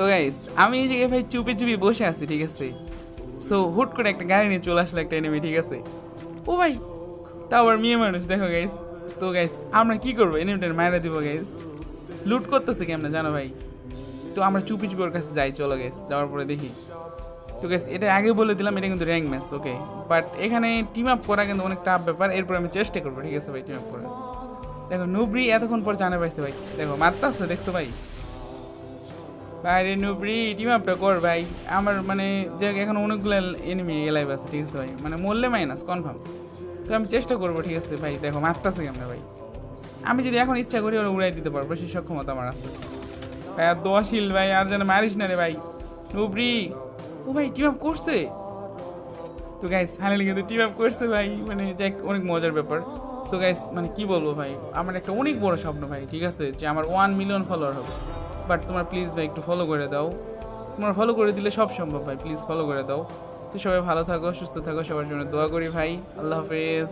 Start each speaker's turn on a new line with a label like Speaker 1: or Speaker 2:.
Speaker 1: তো গাইস আমি এই জায়গায় ভাই চুপি চুপি বসে আছি, ঠিক আছে। সো হুট করে একটা গাড়ি নিয়ে চলে আসলো একটা এনিমি, ঠিক আছে। ও ভাই, তাও আবার মেয়ে মানুষ, দেখো গাইস। তো গাইস আমরা কি করবো, এনিমিটার মায়েরা দিব গাইস। লুট করতেছে কি আমরা জানো ভাই। তো আমরা চুপি চুপি ওর কাছে যাই, চলো গাইস। যাওয়ার পরে দেখি। তো গাইস এটা আগে বলে দিলাম, এটা কিন্তু র্যাঙ্ক ম্যাচ, ওকে। বাট এখানে টিম আপ করা কিন্তু অনেক টাফ ব্যাপার। এরপর আমি চেষ্টা করবো, ঠিক আছে ভাই, টিম আপ করার। দেখো নুবরি এতক্ষণ পর জানা পাইছে ভাই, দেখো মারতাছে, দেখছো ভাই। বাইরে নুবরি টিম আপটা কর ভাই। আমার মানে যে এখন অনেকগুলো এনিমি লাইভ আছে, ঠিক আছে ভাই, মানে মরলে মাইনাস কনফার্ম। তো আমি চেষ্টা করবো, ঠিক আছে ভাই। দেখো মারতাছে কেমন ভাই। আমি যদি এখন ইচ্ছা করি ওরা উড়াই দিতে পারবো, সেই সক্ষমতা আমার আছে ভাই। আর দোয়াশীল ভাই, আর যেন মারিস না রে ভাই। নুবরি, ও ভাই টিম আপ করছে। তো গাইস ফাইনালি কিন্তু টিম আপ করছে ভাই, মানে যাই অনেক মজার ব্যাপার। সো গাইস মানে কি বলবো ভাই, আমার একটা অনেক বড় স্বপ্ন ভাই, ঠিক আছে, যে আমার 1 মিলিয়ন ফলোয়ার হবে। বাট তোমার প্লিজ ভাই একটু ফলো করে দাও। তোমার ফলো করে দিলে সব সম্ভব ভাই, প্লিজ ফলো করে দাও। তো সবাই ভালো থাকো, সুস্থ থাকো, সবার জন্য দোয়া করি ভাই। আল্লাহ হাফেজ।